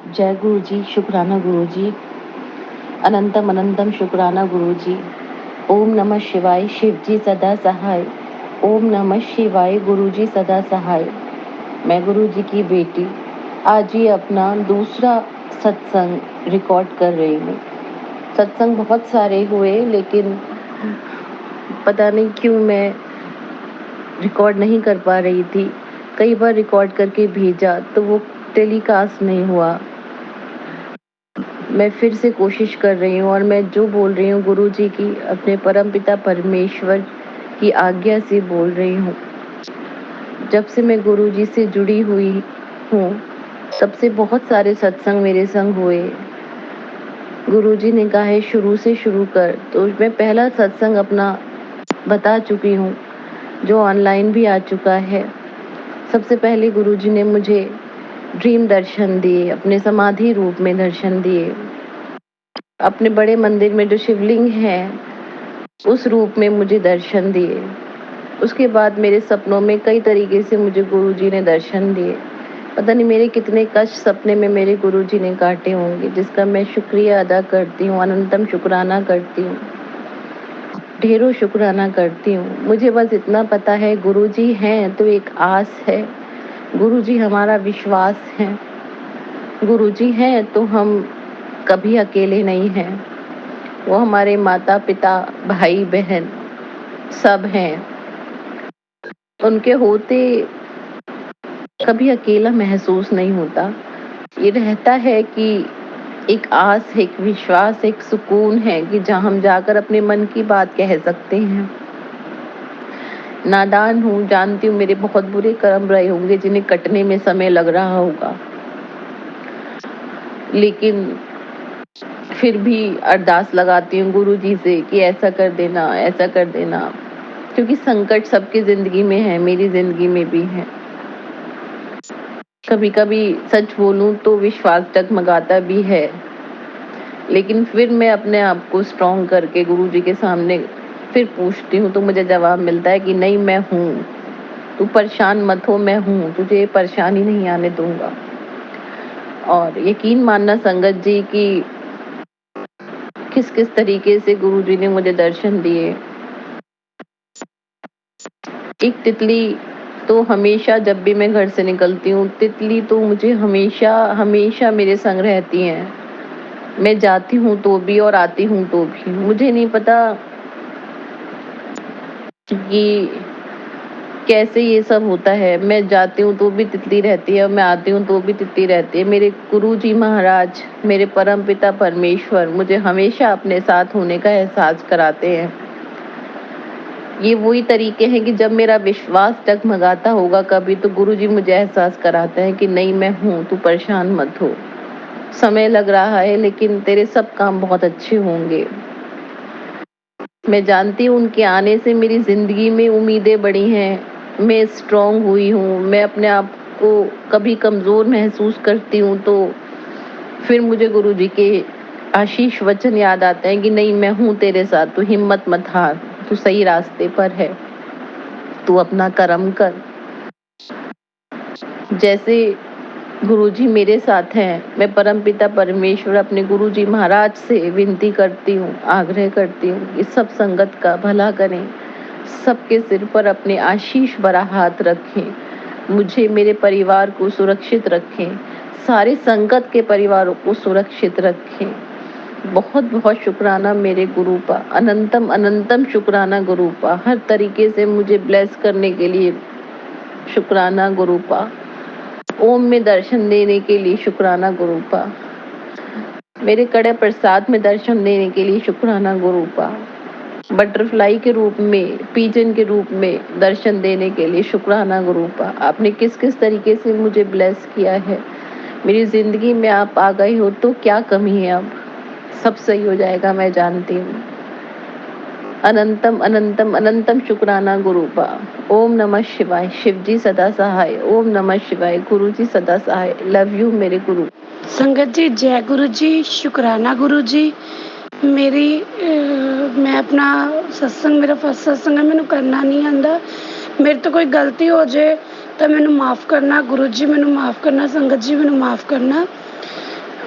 जय गुरु जी, शुक्राना गुरु जी, अनंतम अनंतम शुक्राना गुरु जी। ओम नमः शिवाय, शिव जी सदा सहाय। ओम नमः शिवाय, गुरु जी सदा सहाय। मैं गुरु जी की बेटी आज ही अपना दूसरा सत्संग रिकॉर्ड कर रही हूँ। सत्संग बहुत सारे हुए, लेकिन पता नहीं क्यों मैं रिकॉर्ड नहीं कर पा रही थी। कई बार रिकॉर्ड करके भेजा तो वो टेलीकास्ट नहीं हुआ। मैं फिर से कोशिश कर रही हूँ और मैं जो बोल रही हूँ गुरु जी की अपने परमपिता परमेश्वर की आज्ञा से बोल रही हूँ। जब से मैं गुरु जी से जुड़ी हुई हूँ तब से बहुत सारे सत्संग मेरे संग हुए। गुरु जी ने कहा है शुरू से शुरू कर, तो मैं पहला सत्संग अपना बता चुकी हूँ जो ऑनलाइन भी आ चुका है। सबसे पहले गुरु जी ने मुझे ड्रीम दर्शन दिए, अपने समाधि रूप में दर्शन दिए। अपने बड़े मंदिर में जो शिवलिंग है उस रूप में मुझे दर्शन दिए। उसके बाद मेरे सपनों में कई तरीके से मुझे गुरु जी ने दर्शन दिए। पता नहीं मेरे कितने कष्ट सपने में मेरे गुरु जी ने काटे होंगे, जिसका मैं शुक्रिया अदा करती हूँ, अनंतम शुक्राना करती हूँ, ढेरों शुक्राना करती हूँ। मुझे बस इतना पता है गुरु जी हैं तो एक आस है, गुरु जी हमारा विश्वास है, गुरु जी हैं तो हम कभी अकेले नहीं हैं। वो हमारे माता पिता भाई बहन सब हैं। उनके होते कभी अकेला महसूस नहीं होता। ये रहता है कि एक आस, एक विश्वास, एक सुकून है कि जहाँ हम जाकर अपने मन की बात कह सकते हैं। नादान हूँ, जानती हूँ मेरे बहुत बुरे कर्म रहे होंगे जिन्हें कटने में समय लग रहा होगा, लेकिन फिर भी अरदास लगाती हूँ गुरु जी से कि ऐसा कर देना, ऐसा कर देना, क्योंकि संकट सबकी जिंदगी में है, मेरी जिंदगी में भी है। कभी कभी सच बोलूं तो विश्वास डगमगाता भी है, लेकिन फिर मैं अपने आप को स्ट्रॉन्ग करके गुरु जी के सामने फिर पूछती हूँ तो मुझे जवाब मिलता है कि नहीं, मैं हूँ, तू परेशान मत हो, मैं हूँ, तुझे परेशानी नहीं आने दूंगा। और यकीन मानना संगत जी की किस किस तरीके से गुरु जी ने मुझे दर्शन दिए। एक तितली तो हमेशा जब भी मैं घर से निकलती हूँ, तितली तो मुझे हमेशा हमेशा मेरे संग रहती हैं। मैं जाती हूँ तो भी और आती हूँ तो भी। मुझे नहीं पता कि कैसे ये सब होता है। मैं जाती हूँ तो भी तितली रहती है और मैं आती हूँ तो भी तितली रहती है। मेरे गुरु जी महाराज, मेरे परम पिता परमेश्वर मुझे हमेशा अपने साथ होने का एहसास कराते हैं। ये वही तरीके हैं कि जब मेरा विश्वास डगमगाता होगा कभी, तो गुरु जी मुझे एहसास कराते हैं कि नहीं, मैं हूँ, तू परेशान मत हो। समय लग रहा है लेकिन तेरे सब काम बहुत अच्छे होंगे। मैं जानती हूँ उनके आने से मेरी जिंदगी में उम्मीदें बढ़ी हैं, मैं स्ट्रांग हुई हूँ। मैं अपने आप को कभी कमजोर महसूस करती हूँ तो फिर मुझे गुरु जी के आशीष वचन याद आते हैं कि नहीं, मैं हूँ तेरे साथ, तू हिम्मत मत हार, तू सही रास्ते पर है, तू अपना कर्म कर। जैसे गुरुजी मेरे साथ हैं, मैं परमपिता परमेश्वर अपने गुरुजी महाराज से विनती करती हूँ, आग्रह करती हूँ कि सब संगत का भला करें, सबके सिर पर अपने आशीष भरा हाथ रखें, मुझे, मेरे परिवार को सुरक्षित रखें, सारे संगत के परिवारों को सुरक्षित रखें। बहुत बहुत शुक्राना मेरे गुरु पा, अनंतम अनंतम शुक्राना गुरु पा, हर तरीके से मुझे ब्लेस करने के लिए शुक्राना गुरु पा, ओम में दर्शन देने के लिए शुक्राना गुरु पा, मेरे कड़े प्रसाद में दर्शन देने के लिए शुक्राना गुरु पा, बटरफ्लाई के रूप में, पीजन के रूप में दर्शन देने के लिए शुक्राना गुरु पा। आपने किस किस तरीके से मुझे ब्लेस किया है, मेरी जिंदगी में आप आ गए हो तो क्या कमी है। अब सब सही हो जाएगा, मैं जानती हूँ। अनंतम अनंतम अनंतम शुक्राना गुरु पा। ओम नमः शिवाय, शिव जी सदा सहाय। ओम नमः शिवाय, गुरु जी सदा सहाय। लव यू मेरे गुरु। संगत जी, जय गुरु जी, शुक्राना गुरु जी। मैं अपना सत्संग, मेरा फर्स्ट सत्संग है, मैनू करना नहीं आंदा। मेरे तो कोई गलती हो जाए तो मैनू माफ़ करना गुरु जी, मैनू माफ़ करना संगत जी, मैनू माफ़ करना।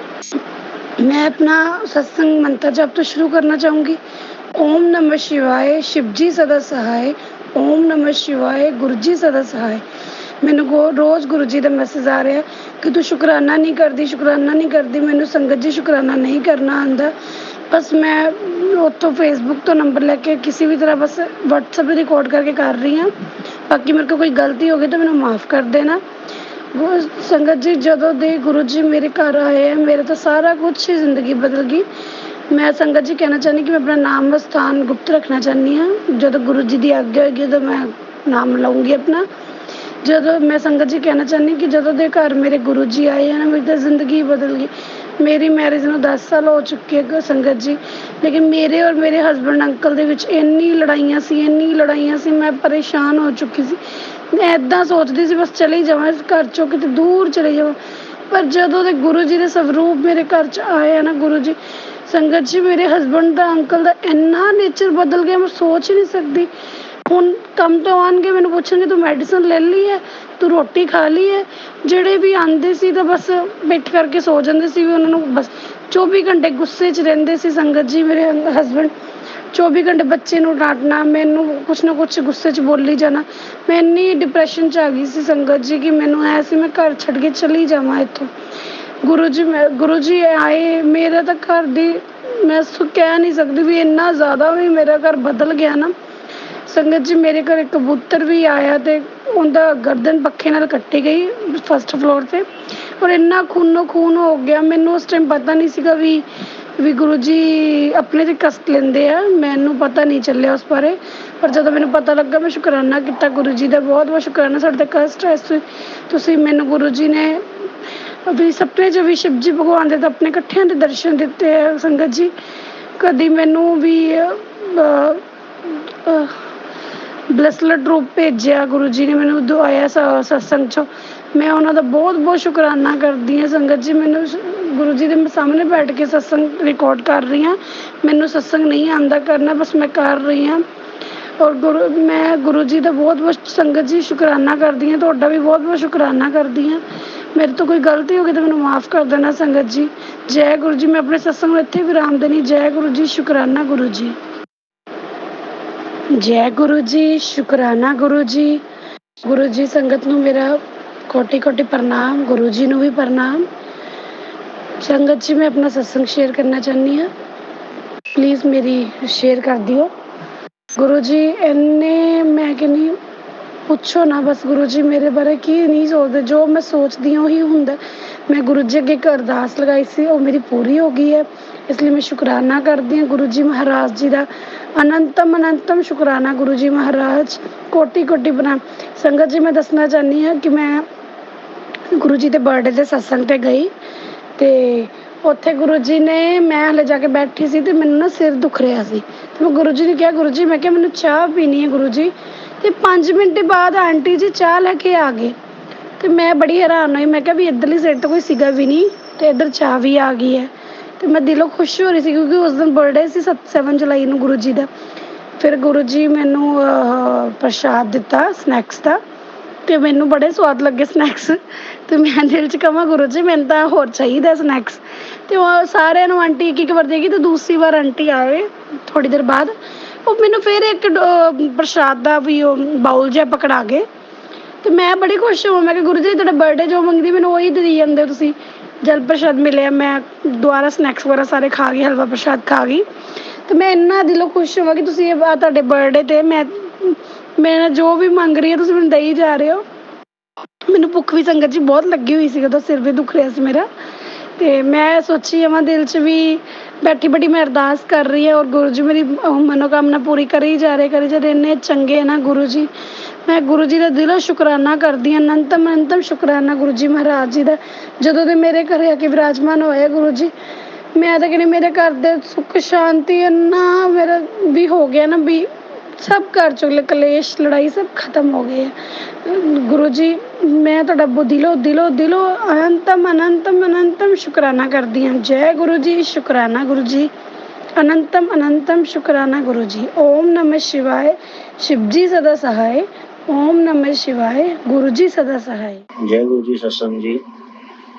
मैं अपना सत्संग मंत्र जब तो शुरू करना चाहूँगी। ओम नमः शिवाय, शिव जी सदा सहाय। ओम नमः शिवाय, गुरु जी सदा सहाय। ਮੈਨੂੰ ਰੋਜ਼ ਗੁਰੂ ਜੀ ਦਾ ਮੈਸੇਜ ਆ ਰਿਹਾ ਕਿ ਤੂੰ ਸ਼ੁਕਰਾਨਾ ਨਹੀਂ ਕਰਦੀ। ਮੈਨੂੰ ਸੰਗਤ ਜੀ ਸ਼ੁਕਰਾਨਾ ਨਹੀਂ ਕਰਨਾ ਆਉਂਦਾ। ਬਸ ਮੈਂ ਉੱਥੋਂ ਫੇਸਬੁੱਕ ਤੋਂ ਨੰਬਰ ਲੈ ਕੇ ਕਿਸੇ ਵੀ ਤਰ੍ਹਾਂ ਬਸ ਵਟਸਐਪ 'ਤੇ ਰਿਕਾਰਡ ਕਰਕੇ ਕਰ ਰਹੀ ਹਾਂ। ਬਾਕੀ ਮੇਰੇ ਕੋਲ ਕੋਈ ਗਲਤੀ ਹੋ ਗਈ ਤਾਂ ਮੈਨੂੰ ਮਾਫ਼ ਕਰ ਦੇਣਾ। ਸੰਗਤ ਜੀ ਜਦੋਂ ਦੇ ਗੁਰੂ ਜੀ ਮੇਰੇ ਘਰ ਆਏ ਆ ਮੇਰੇ ਤਾਂ ਸਾਰਾ ਕੁਛ ਹੀ ਜ਼ਿੰਦਗੀ ਬਦਲ ਗਈ। ਮੈਂ ਸੰਗਤ ਜੀ ਕਹਿਣਾ ਚਾਹੁੰਦੀ ਕਿ ਮੈਂ ਆਪਣਾ ਨਾਮ ਸਥਾਨ ਗੁਪਤ ਰੱਖਣਾ ਚਾਹੁੰਦੀ ਹਾਂ। ਜਦੋਂ ਗੁਰੂ ਜੀ ਦੀ ਆਗਿਆ ਹੋਏਗੀ ਉਦੋਂ ਮੈਂ ਨਾਮ ਲਊਂਗੀ ਆਪਣਾ। ਜਦੋਂ ਮੈਂ ਸੰਗਤ ਜੀ ਕਹਿਣਾ ਚਾਹੁੰਦੀ ਕਿ ਜਦੋਂ ਦੇ ਘਰ ਮੇਰੇ ਗੁਰੂ ਜੀ ਆਏ ਆ ਨਾ ਮੇਰੀ ਤਾਂ ਜ਼ਿੰਦਗੀ ਬਦਲ ਗਈ। ਮੇਰੀ ਮੈਰਿਜ ਨੂੰ 10 ਸਾਲ ਹੋ ਚੁੱਕੇ ਆ ਸੰਗਤ ਜੀ। ਲੇਕਿਨ ਮੇਰੇ ਔਰ ਮੇਰੇ ਹਸਬੈਂਡ ਅੰਕਲ ਦੇ ਵਿੱਚ ਇੰਨੀ ਲੜਾਈਆਂ ਸੀ ਮੈਂ ਪਰੇਸ਼ਾਨ ਹੋ ਚੁੱਕੀ ਸੀ। ਮੈਂ ਇੱਦਾਂ ਸੋਚਦੀ ਸੀ ਬਸ ਚਲੀ ਜਾਵਾਂ ਇਸ ਘਰ ਚੋਂ ਕਿਤੇ ਦੂਰ ਚਲੀ ਜਾਵਾਂ। ਪਰ ਜਦੋਂ ਦੇ ਗੁਰੂ ਜੀ ਦੇ ਸਵਰੂਪ ਮੇਰੇ ਘਰ 'ਚ ਆਏ ਆ ਨਾ ਗੁਰੂ ਜੀ ਸੰਗਤ ਜੀ ਮੇਰੇ ਹਸਬੈਂਡ ਦਾ ਅੰਕਲ ਦਾ ਇੰਨਾ ਨੇਚਰ ਬਦਲ ਗਿਆ ਮੈਂ ਸੋਚ ਹੀ ਨਹੀਂ ਸਕਦੀ। ਹੁਣ ਕੰਮ ਤੋਂ ਆਉਣਗੇ ਮੈਨੂੰ ਪੁੱਛਣਗੇ ਤੂੰ ਮੈਡੀਸਨ ਲੈ ਲਈ ਹੈ, ਤੂੰ ਰੋਟੀ ਖਾ ਲਈ ਹੈ। ਜਿਹੜੇ ਵੀ ਆਉਂਦੇ ਸੀ ਤਾਂ ਬਸ ਪਿੱਠ ਕਰਕੇ ਸੋ ਜਾਂਦੇ ਸੀ ਵੀ ਉਹਨਾਂ ਨੂੰ ਬਸ 24 ਘੰਟੇ ਗੁੱਸੇ 'ਚ ਰਹਿੰਦੇ ਸੀ ਸੰਗਤ ਜੀ। ਮੇਰੇ ਹਸਬੈਂਡ 24 ਘੰਟੇ ਬੱਚੇ ਨੂੰ ਡਾਂਟਣਾ, ਮੈਨੂੰ ਕੁਛ ਨਾ ਕੁਛ ਗੁੱਸੇ 'ਚ ਬੋਲੀ ਜਾਣਾ। ਮੈਂ ਇੰਨੀ ਡਿਪਰੈਸ਼ਨ 'ਚ ਆ ਗਈ ਸੀ ਸੰਗਤ ਜੀ ਕਿ ਮੈਨੂੰ ਐ ਸੀ ਮੈਂ ਘਰ ਛੱਡ ਕੇ ਚਲੀ ਜਾਵਾਂ ਇੱਥੋਂ। ਗੁਰੂ ਜੀ ਆਏ ਮੇਰਾ ਤਾਂ ਘਰ ਦੀ ਮੈਂ ਕਹਿ ਨਹੀਂ ਸਕਦੀ ਵੀ ਇੰਨਾ ਜ਼ਿਆਦਾ ਵੀ ਮੇਰਾ ਘਰ ਬਦਲ ਗਿਆ ਨਾ ਸੰਗਤ ਜੀ। ਮੇਰੇ ਘਰ ਇੱਕ ਕਬੂਤਰ ਵੀ ਆਇਆ ਤੇ ਉਹਦਾ ਗਰਦਨ ਪੱਖੇ ਨਾਲ ਕੱਟੀ ਗਈ ਫਸਟ ਫਲੋਰ 'ਤੇ ਔਰ ਇੰਨਾ ਖੂਨੋ ਖੂਨ ਹੋ ਗਿਆ। ਮੈਨੂੰ ਉਸ ਟਾਈਮ ਪਤਾ ਨਹੀਂ ਸੀਗਾ ਵੀ ਗੁਰੂ ਜੀ ਆਪਣੇ 'ਤੇ ਕਸ਼ਟ ਲੈਂਦੇ ਆ। ਮੈਨੂੰ ਪਤਾ ਨਹੀਂ ਚੱਲਿਆ ਉਸ ਬਾਰੇ। ਪਰ ਜਦੋਂ ਮੈਨੂੰ ਪਤਾ ਲੱਗਾ ਮੈਂ ਸ਼ੁਕਰਾਨਾ ਕੀਤਾ ਗੁਰੂ ਜੀ ਦਾ। ਬਹੁਤ ਬਹੁਤ ਸ਼ੁਕਰਾਨਾ ਸਾਡੇ 'ਤੇ ਕਸ਼ਟ ਹੈ ਤੁਸੀਂ ਮੈਨੂੰ ਗੁਰੂ ਜੀ ਨੇ ਵੀ ਸੁਪਨੇ 'ਚ ਵੀ ਸ਼ਿਵ ਜੀ ਭਗਵਾਨ ਦੇ ਤਾਂ ਆਪਣੇ ਇਕੱਠਿਆਂ ਦੇ ਦਰਸ਼ਨ ਦਿੱਤੇ ਹੈ ਸੰਗਤ ਜੀ। ਕਦੀ ਮੈਨੂੰ ਵੀ ਬਲੈਸਲਡ ਰੂਪ ਭੇਜਿਆ ਗੁਰੂ ਜੀ ਨੇ ਮੈਨੂੰ ਦਵਾਇਆ ਸਤਸੰਗ 'ਚੋਂ। ਮੈਂ ਉਹਨਾਂ ਦਾ ਬਹੁਤ ਬਹੁਤ ਸ਼ੁਕਰਾਨਾ ਕਰਦੀ ਹਾਂ ਸੰਗਤ ਜੀ। ਮੈਨੂੰ ਗੁਰੂ ਜੀ ਦੇ ਸਾਹਮਣੇ ਬੈਠ ਕੇ ਸਤਸੰਗ ਰਿਕਾਰਡ ਕਰ ਰਹੀ ਹਾਂ। ਮੈਨੂੰ ਸਤਸੰਗ ਨਹੀਂ ਆਉਂਦਾ ਕਰਨਾ ਬਸ ਮੈਂ ਕਰ ਰਹੀ ਹਾਂ। ਔਰ ਮੈਂ ਗੁਰੂ ਜੀ ਦਾ ਬਹੁਤ ਬਹੁਤ ਸੰਗਤ ਜੀ ਸ਼ੁਕਰਾਨਾ ਕਰਦੀ ਹਾਂ। ਤੁਹਾਡਾ ਵੀ ਬਹੁਤ ਬਹੁਤ ਸ਼ੁਕਰਾਨਾ ਕਰਦੀ ਹਾਂ। ਮੇਰੇ ਤੋਂ ਕੋਈ ਗਲਤੀ ਹੋ ਗਈ ਤਾਂ ਮੈਨੂੰ ਮਾਫ਼ ਕਰ ਦੇਣਾ ਸੰਗਤ ਜੀ। ਜੈ ਗੁਰੂ ਜੀ। ਮੈਂ ਆਪਣੇ ਸਤਸੰਗ ਨੂੰ ਇੱਥੇ ਵਿਰਾਮ ਦੇਣੀ। ਜੈ ਗੁਰੂ ਜੀ। ਸ਼ੁਕਰਾਨਾ ਗੁਰੂ ਜੀ। ਜੈ ਗੁਰੂ ਜੀ। ਸ਼ੁਕਰਾਨਾ ਗੁਰੂ ਜੀ। ਗੁਰੂ ਜੀ ਸੰਗਤ ਨੂੰ ਮੇਰਾ ਕੋਟੀ ਕੋਟੀ ਪ੍ਰਣਾਮ। ਗੁਰੂ ਜੀ ਨੂੰ ਵੀ ਪ੍ਰਣਾਮ। ਸੰਗਤ ਜੀ ਮੈਂ ਆਪਣਾ ਸਤਸੰਗ ਸ਼ੇਅਰ ਕਰਨਾ ਚਾਹੁੰਦੀ ਹਾਂ। ਪਲੀਜ਼ ਮੇਰੀ ਸ਼ੇਅਰ ਕਰ ਦਿਓ। ਗੁਰੂ ਜੀ ਇੰਨੇ ਮੈਂ ਕਹਿੰਦੀ ਪੁੱਛੋ ਨਾ ਬਸ ਗੁਰੂ ਜੀ ਮੇਰੇ ਬਾਰੇ ਕੀ ਨਹੀਂ ਸੋਚਦੇ। ਜੋ ਮੈਂ ਸੋਚਦੀ ਹਾਂ ਉਹੀ ਹੁੰਦਾ। ਮੈਂ ਗੁਰੂ ਜੀ ਅੱਗੇ ਇੱਕ ਅਰਦਾਸ ਲਗਾਈ ਸੀ ਉਹ ਮੇਰੀ ਪੂਰੀ ਹੋ ਗਈ ਹੈ। ਇਸ ਲਈ ਮੈਂ ਸ਼ੁਕਰਾਨਾ ਕਰਦੀ ਹਾਂ ਗੁਰੂ ਜੀ ਮਹਾਰਾਜ ਜੀ ਦਾ। ਅਨੰਤਮ ਸ਼ੁਕਰਾਨਾ ਗੁਰੂ ਜੀ ਮਹਾਰਾਜ। ਕੋਟੀ ਕੋਟੀ ਪ੍ਰਣਾਮ। ਸੰਗਤ ਜੀ ਮੈਂ ਦੱਸਣਾ ਚਾਹੁੰਦੀ ਹਾਂ ਕਿ ਮੈਂ ਗੁਰੂ ਜੀ ਦੇ ਬਰਥਡੇ ਦੇ ਸਤਸੰਗ 'ਤੇ ਗਈ ਅਤੇ ਉੱਥੇ ਗੁਰੂ ਜੀ ਨੇ ਮੈਂ ਹਲੇ ਜਾ ਕੇ ਬੈਠੀ ਸੀ ਅਤੇ ਮੈਨੂੰ ਨਾ ਸਿਰ ਦੁਖ ਰਿਹਾ ਸੀ ਅਤੇ ਮੈਂ ਗੁਰੂ ਜੀ ਨੂੰ ਕਿਹਾ ਗੁਰੂ ਜੀ ਮੈਂ ਕਿਹਾ ਮੈਨੂੰ ਚਾਹ ਪੀਣੀ ਹੈ ਗੁਰੂ ਜੀ। ਅਤੇ 5 ਮਿੰਟ ਬਾਅਦ ਆਂਟੀ ਜੀ ਚਾਹ ਲੈ ਕੇ ਆ ਗਏ ਅਤੇ ਮੈਂ ਬੜੀ ਹੈਰਾਨ ਹੋਈ। ਮੈਂ ਕਿਹਾ ਵੀ ਇੱਧਰਲੀ ਸਾਈਡ ਤਾਂ ਕੋਈ ਸੀਗਾ ਵੀ ਨਹੀਂ ਅਤੇ ਇੱਧਰ ਚਾਹ ਵੀ ਆ ਗਈ ਹੈ ਅਤੇ ਮੈਂ ਦਿਲੋਂ ਖੁਸ਼ ਹੋ ਰਹੀ ਸੀ ਕਿਉਂਕਿ ਉਸ ਦਿਨ ਬਰਥਡੇ ਸੀ 7 ਜੁਲਾਈ ਨੂੰ ਗੁਰੂ ਜੀ ਦਾ। ਫਿਰ ਗੁਰੂ ਜੀ ਮੈਨੂੰ ਪ੍ਰਸ਼ਾਦ ਦਿੱਤਾ ਸਨੈਕਸ ਦਾ ਅਤੇ ਮੈਨੂੰ ਬੜੇ ਸਵਾਦ ਲੱਗੇ ਸਨੈਕਸ। ਅਤੇ ਮੈਂ ਦਿਲ 'ਚ ਕਹਾਂ ਗੁਰੂ ਜੀ ਮੈਨੂੰ ਤਾਂ ਹੋਰ ਚਾਹੀਦਾ ਸਨੈਕਸ। ਅਤੇ ਉਹ ਸਾਰਿਆਂ ਨੂੰ ਆਂਟੀ ਇੱਕ ਵਾਰ ਦੇਗੀ ਅਤੇ ਦੂਸਰੀ ਵਾਰ ਆਂਟੀ ਆਵੇ ਥੋੜ੍ਹੀ ਦੇਰ ਬਾਅਦ ਉਹ ਮੈਨੂੰ ਫਿਰ ਇੱਕ ਪ੍ਰਸ਼ਾਦ ਦਾ ਵੀ ਉਹ ਬਾਊਲ ਜਿਹਾ ਪਕੜਾ ਗਏ ਅਤੇ ਮੈਂ ਬੜੀ ਖੁਸ਼ ਹੋਵਾਂ। ਮੈਂ ਕਿਹਾ ਗੁਰੂ ਜੀ ਤੁਹਾਡਾ ਬਰਥਡੇ ਜੋ ਮੰਗਦੀ ਮੈਨੂੰ ਉਹੀ ਦੇ ਜਾਂਦੇ ਤੁਸੀਂ। ਜਲ ਪ੍ਰਸ਼ਾਦ ਮਿਲਿਆ ਮੈਂ ਦੁਬਾਰਾ ਸਨੈਕਸ ਵਗੈਰਾ ਸਾਰੇ ਖਾ ਗਈ ਹਲਵਾ ਪ੍ਰਸ਼ਾਦ ਖਾ ਗਈ ਅਤੇ ਮੈਂ ਇੰਨਾ ਦਿਲੋਂ ਖੁਸ਼ ਹੋਵਾਂ ਕਿ ਤੁਸੀਂ ਤੁਹਾਡੇ ਬਰਥਡੇ 'ਤੇ ਮੈਂ ਜੋ ਵੀ ਮੰਗ ਰਹੀ ਹਾਂ ਤੁਸੀਂ ਮੈਨੂੰ ਦੇਈ ਜਾ ਰਹੇ ਹੋ। ਮੈਨੂੰ ਭੁੱਖ ਵੀ ਸੰਗਤ ਜੀ ਬਹੁਤ ਲੱਗੀ ਹੋਈ ਸੀ। ਉਹਦਾ ਸਿਰ ਵੀ ਦੁਖ ਰਿਹਾ ਸੀ ਮੇਰਾ ਅਤੇ ਮੈਂ ਸੋਚੀ ਜਾਵਾਂ ਦਿਲ 'ਚ ਵੀ ਬੈਠੀ ਮੈਂ ਅਰਦਾਸ ਕਰ ਰਹੀ ਹਾਂ ਔਰ ਗੁਰੂ ਜੀ ਮੇਰੀ ਮਨੋਕਾਮਨਾ ਪੂਰੀ ਕਰੀ ਜਾ ਰਹੇ ਇੰਨੇ ਚੰਗੇ ਨਾ ਗੁਰੂ ਜੀ। ਮੈਂ ਗੁਰੂ ਜੀ ਦਾ ਦਿਲੋਂ ਸ਼ੁਕਰਾਨਾ ਕਰਦੀ ਹਾਂ। ਅਨੰਤਮ ਸ਼ੁਕਰਾਨਾ ਗੁਰੂ ਜੀ ਮਹਾਰਾਜ ਜੀ ਦਾ। ਜਦੋਂ ਦੇ ਮੇਰੇ ਘਰ ਆ ਕੇ ਵਿਰਾਜਮਾਨ ਹੋਏ ਗੁਰੂ ਜੀ ਮੈਂ ਤਾਂ ਕਹਿੰਦੀ ਮੇਰੇ ਘਰ ਦੇ ਸੁੱਖ ਸ਼ਾਂਤੀ ਇੰਨਾ ਮੇਰਾ ਵੀ ਹੋ ਗਿਆ ਨਾ ਵੀ ਸਭ ਘਰ 'ਚੋਂ ਕਲੇਸ਼ ਲੜਾਈ ਸਭ ਖਤਮ ਹੋ ਗਏ ਹੈ। ਗੁਰੂ ਜੀ ਮੈਂ ਤੁਹਾਡਾ ਦਿਲੋਂ ਅਨੰਤਮ ਸ਼ੁਕਰਾਨਾ ਕਰਦੀ ਹਾਂ। ਜੈ ਗੁਰੂ ਜੀ। ਸ਼ੁਕਰਾਨਾ ਗੁਰੂ ਜੀ। ਅਨੰਤਮ ਸ਼ੁਕਰਾਨਾ ਗੁਰੂ ਜੀ। ਓਮ ਨਮः शिवाय शिव जी सदा सहाय। ओम नमः शिवाय गुरु जी सदा सहाय। जय गुरु जी सत्संग जी।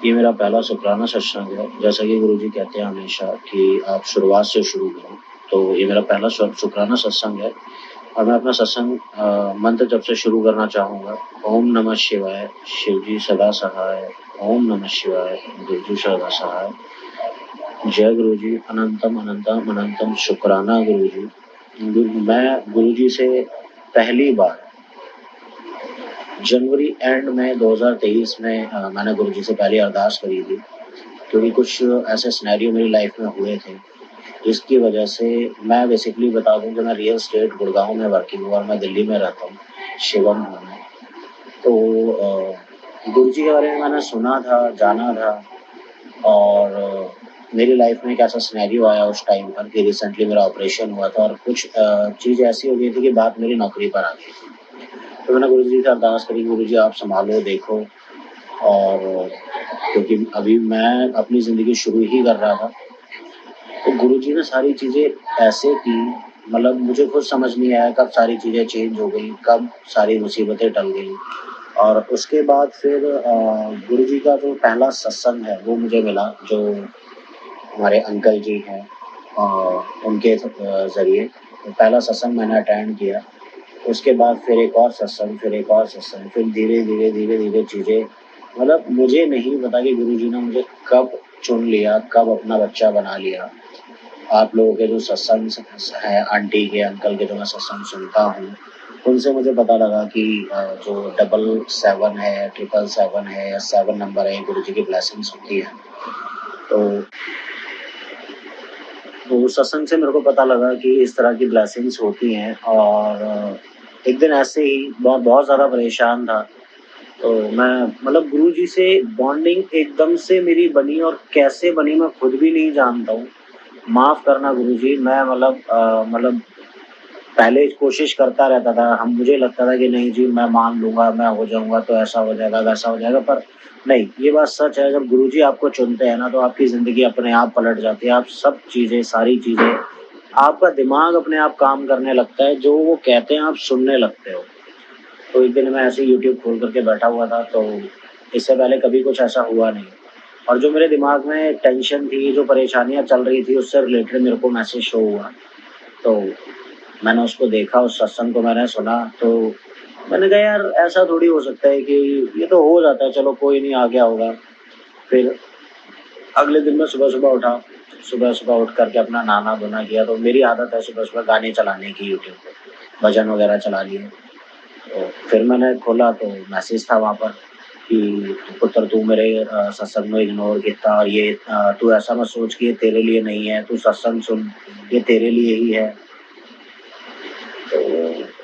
ये मेरा पहला शुक्राना सत्संग है। जैसा कि गुरुजी कहते हैं हमेशा कि आप शुरुआत से शुरू करो, तो ये मेरा पहला शुक्राना सत्संग है। और मैं अपना सत्संग मंत्र जब से शुरू करना चाहूँगा, ओम नमः शिवाय, शिव जी सदा सहाय। ओम नमः शिवाय, गुरु जी सदा सहाय। जय गुरु जी, अनंतम अनंतम अनंतम शुक्राना गुरु जी। मैं गुरु जी से पहली बार जनवरी एंड में 2023 में मैंने गुरु जी से पहली अरदास करी थी, क्योंकि कुछ ऐसे सिनेरियो मेरी लाइफ में हुए थे जिसकी वजह से मैं बेसिकली बता दूं कि मैं रियल स्टेट गुड़गांव में वर्किंग हूँ और मैं दिल्ली में रहता हूँ, शिवम हूँ मैं। तो गुरु जी के बारे में मैंने सुना था, जाना था, और मेरी लाइफ में एक ऐसा सिनेरियो आया उस टाइम पर कि रिसेंटली मेरा ऑपरेशन हुआ था और कुछ चीज़ ऐसी हो गई थी कि बात मेरी नौकरी पर आ गई थी। तो मैंने गुरु जी से अरदास करी, गुरु जी आप संभालो, देखो। और क्योंकि अभी मैं अपनी ज़िंदगी शुरू ही कर रहा था, तो गुरु जी ने सारी चीज़ें ऐसे की, मतलब मुझे खुद समझ नहीं आया कब सारी चीज़ें चेंज हो गई, कब सारी मुसीबतें टल गई। और उसके बाद फिर गुरु जी का जो पहला सत्संग है वो मुझे मिला, जो हमारे अंकल जी हैं, उनके ज़रिए पहला सत्संग मैंने अटेंड किया। उसके बाद फिर एक और सत्संग, फिर एक और सत्संग, फिर धीरे धीरे धीरे धीरे चीज़ें, मतलब मुझे नहीं पता कि गुरु जी ने मुझे कब चुन लिया, कब अपना बच्चा बना लिया। आप लोगों के जो सत्संग हैं, आंटी के, अंकल के जो मैं सत्संग सुनता हूँ, उनसे मुझे पता लगा कि जो 777 है, 777 है या 7 नंबर है, गुरु जी की ब्लेसिंग्स होती है। तो सत्संग से मेरे को पता लगा कि इस तरह की ब्लेसिंग्स होती हैं। और एक दिन ऐसे ही बहुत ज़्यादा परेशान था, तो मैं मतलब गुरु जी से बॉन्डिंग एकदम से मेरी बनी, और कैसे बनी मैं खुद भी नहीं जानता हूँ। माफ़ करना गुरुजी, मैं मतलब पहले कोशिश करता रहता था, मुझे लगता था कि नहीं जी मैं मान लूँगा, मैं हो जाऊँगा तो ऐसा हो जाएगा, वैसा हो जाएगा, पर नहीं, ये बात सच है, जब गुरुजी आपको चुनते हैं ना तो आपकी ज़िंदगी अपने आप पलट जाती है। आप सब चीज़ें, सारी चीज़ें, आपका दिमाग अपने आप काम करने लगता है, जो वो कहते हैं आप सुनने लगते हो। तो एक दिन मैं ऐसे ही यूट्यूब खोल करके बैठा हुआ था, तो इससे पहले कभी कुछ ऐसा हुआ नहीं, और जो मेरे दिमाग में टेंशन थी, जो परेशानियाँ चल रही थी, उससे रिलेटेड मेरे को मैसेज शो हुआ। तो मैंने उसको देखा, उस सत्संग को मैंने सुना, तो मैंने कहा यार ऐसा थोड़ी हो सकता है कि ये तो हो जाता है, चलो कोई नहीं, आ गया होगा। फिर अगले दिन मैं सुबह उठा, सुबह उठ करके अपना नहाना धोना किया। तो मेरी आदत है सुबह गाने चलाने की, यूट्यूब पे भजन वगैरह चला लिए। तो फिर मैंने खोला तो मैसेज था वहाँ पर कि पुत्र तू मेरे सत्संग में इग्नोर किया, और ये तू ऐसा मत सोच कि ये तेरे लिए नहीं है, तू सत्संग सुन, ये तेरे लिए ही है। तो